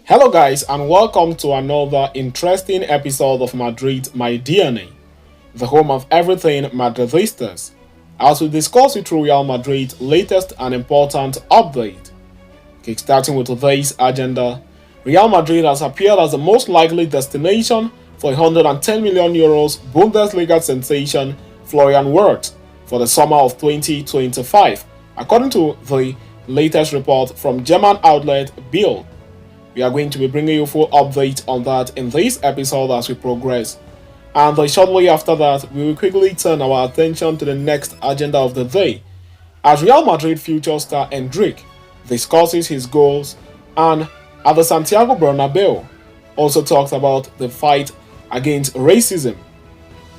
Hello, guys, and welcome to another interesting episode of Madrid, My DNA, the home of everything Madridistas, as we discuss it through Real Madrid's latest and important update. Kickstarting with today's agenda, Real Madrid has appeared as the most likely destination for €110 million Bundesliga sensation Florian Wirtz for the summer of 2025, according to the latest report from German outlet Bild. We are going to be bringing you full update on that in this episode as we progress. And shortly after that, we will quickly turn our attention to the next agenda of the day, as Real Madrid future star Endrick discusses his goals and at the Santiago Bernabéu also talks about the fight against racism.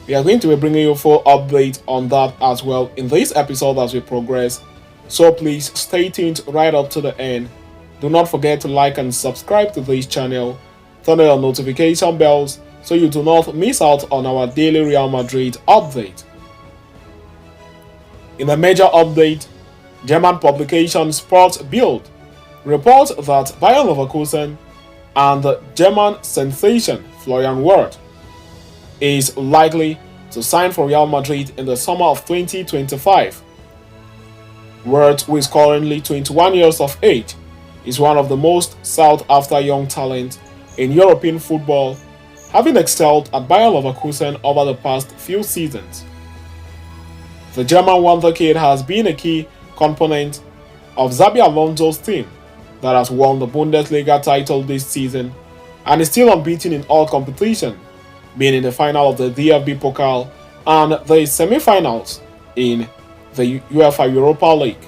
We are going to be bringing you full update on that as well in this episode as we progress, so please stay tuned right up to the end. Do not forget to like and subscribe to this channel, turn on your notification bells so you do not miss out on our daily Real Madrid update. In a major update, German publication Sports Bild reports that Bayern Leverkusen and the German sensation Florian Wirtz is likely to sign for Real Madrid in the summer of 2025. Wirtz, who is currently 21 years of age, is one of the most sought-after young talents in European football, having excelled at Bayer Leverkusen over the past few seasons. The German wonderkid has been a key component of Xabi Alonso's team that has won the Bundesliga title this season and is still unbeaten in all competition, being in the final of the DFB Pokal and the semi-finals in the UEFA Europa League.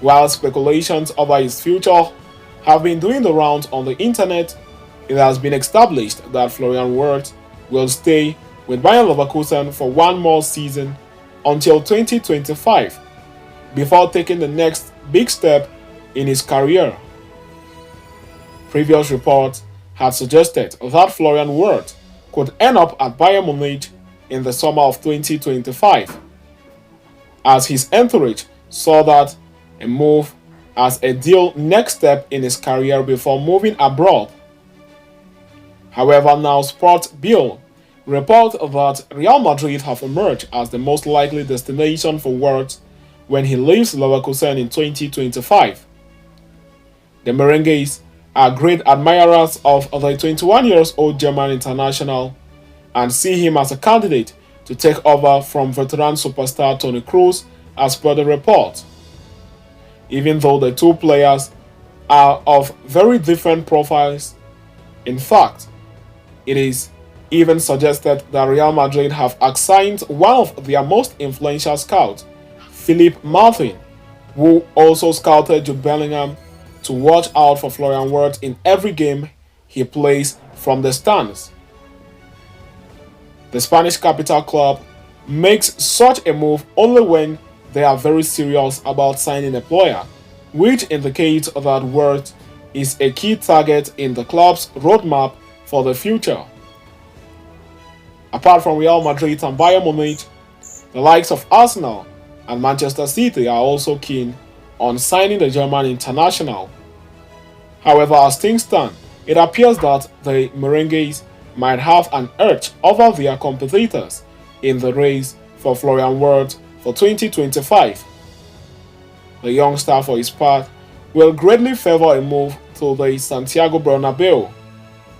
While speculations over his future have been doing the rounds on the internet, it has been established that Florian Wirtz will stay with Bayer Leverkusen for one more season until 2025 before taking the next big step in his career. Previous reports had suggested that Florian Wirtz could end up at Bayern Munich in the summer of 2025, as his entourage saw that a move as a deal next step in his career before moving abroad. However, now Sports Bild report that Real Madrid have emerged as the most likely destination for Wirtz when he leaves Leverkusen in 2025. The Merengues are great admirers of the 21-year-old German international and see him as a candidate to take over from veteran superstar Toni Kroos, as per the report. Even though the two players are of very different profiles. In fact, it is even suggested that Real Madrid have assigned one of their most influential scouts, Philippe Martin, who also scouted Jude Bellingham, to watch out for Florian Wirtz in every game he plays from the stands. The Spanish capital club makes such a move only when they are very serious about signing a player, which indicates that Wirtz is a key target in the club's roadmap for the future. Apart from Real Madrid and Bayern Munich, the likes of Arsenal and Manchester City are also keen on signing the German international. However, as things stand, it appears that the Merengues might have an edge over their competitors in the race for Florian Wirtz for 2025. The young star, for his part, will greatly favor a move to the Santiago Bernabéu.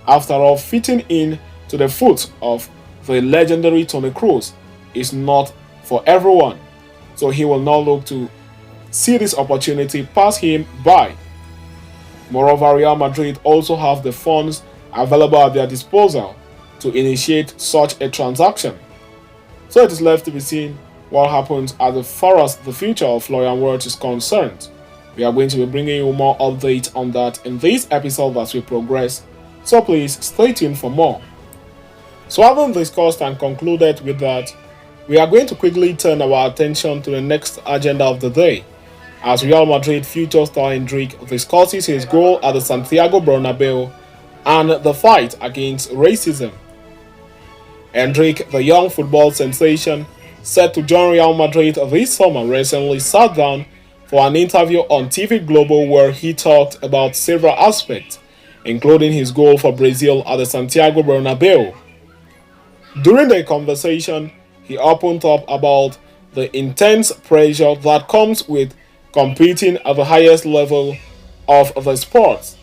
After all, fitting in to the foot of the legendary Toni Kroos is not for everyone, so he will not look to see this opportunity pass him by. Moreover, Real Madrid also have the funds available at their disposal to initiate such a transaction. So it is left to be seen what happens as far as the future of Florian Wirtz is concerned. We are going to be bringing you more updates on that in this episode as we progress, so please stay tuned for more. So having discussed and concluded with that, we are going to quickly turn our attention to the next agenda of the day, as Real Madrid future star Endrick discusses his goal at the Santiago Bernabéu and the fight against racism. Endrick, the young football sensation set to join Real Madrid this summer, recently sat down for an interview on TV Global where he talked about several aspects, including his goal for Brazil at the Santiago Bernabéu. During the conversation, he opened up about the intense pressure that comes with competing at the highest level of the sport.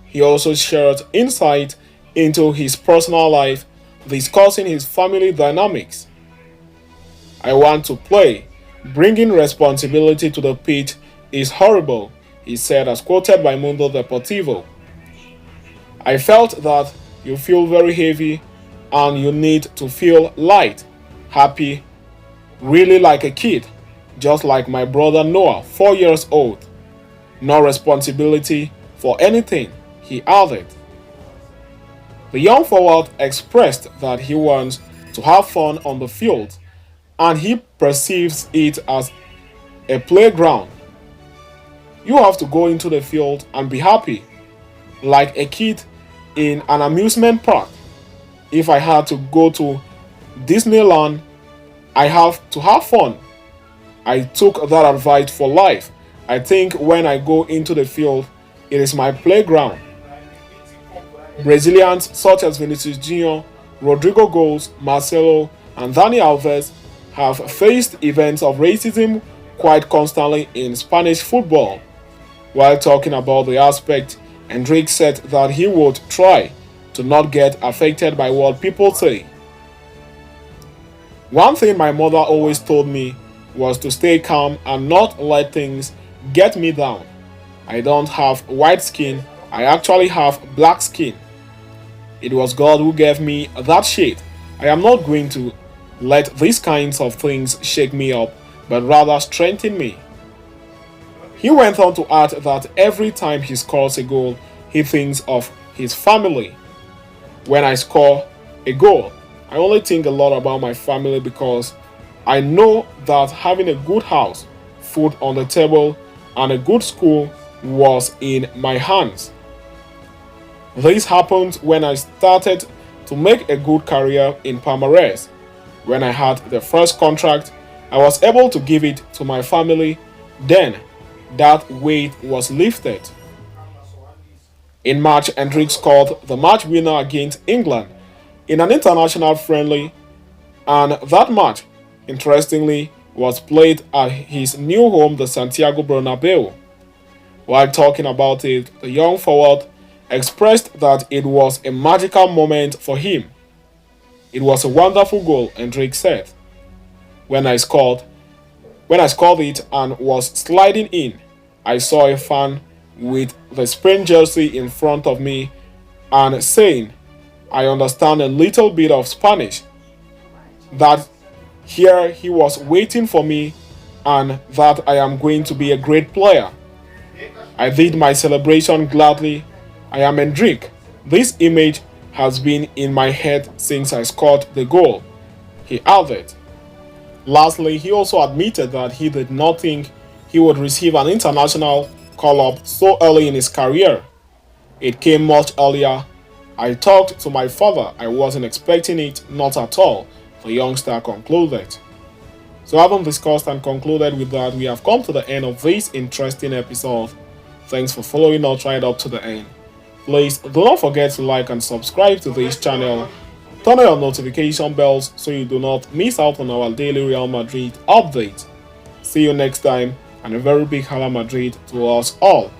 He also shared insight into his personal life, discussing his family dynamics. I want to play. Bringing responsibility to the pitch is horrible, he said, as quoted by Mundo Deportivo. I felt that you feel very heavy and you need to feel light, happy, really like a kid, just like my brother Noah, 4 years old. No responsibility for anything, he added. The young forward expressed that he wants to have fun on the field and he perceives it as a playground. You have to go into the field and be happy, like a kid in an amusement park. If I had to go to Disneyland, I have to have fun. I took that advice for life. I think when I go into the field, it is my playground. Brazilians such as Vinicius Jr., Rodrigo Goes, Marcelo, and Dani Alves have faced events of racism quite constantly in Spanish football. While talking about the aspect, Endrick said that he would try to not get affected by what people say. One thing my mother always told me was to stay calm and not let things get me down. I don't have white skin, I actually have black skin. It was God who gave me that shade. I am not going to let these kinds of things shake me up, but rather strengthen me. He went on to add that every time he scores a goal, he thinks of his family. When I score a goal, I only think a lot about my family because I know that having a good house, food on the table, and a good school was in my hands. This happened when I started to make a good career in Palmares. When I had the first contract, I was able to give it to my family. Then, that weight was lifted. In March, Endrick scored the match winner against England in an international friendly, and that match, interestingly, was played at his new home, the Santiago Bernabéu. While talking about it, the young forward expressed that it was a magical moment for him. It was a wonderful goal, Endrick said. When I scored it and was sliding in, I saw a fan with the Spain jersey in front of me and saying, I understand a little bit of Spanish. That here he was waiting for me and that I am going to be a great player. I did my celebration gladly. I am Endrick. This image has been in my head since I scored the goal, he added. Lastly, he also admitted that he did not think he would receive an international call-up so early in his career. It came much earlier. I talked to my father. I wasn't expecting it, not at all, the youngster concluded. So having discussed and concluded with that, we have come to the end of this interesting episode. Thanks for following us right up to the end. Please do not forget to like and subscribe to this channel. Turn on your notification bells so you do not miss out on our daily Real Madrid update. See you next time, and a very big Hala Madrid to us all.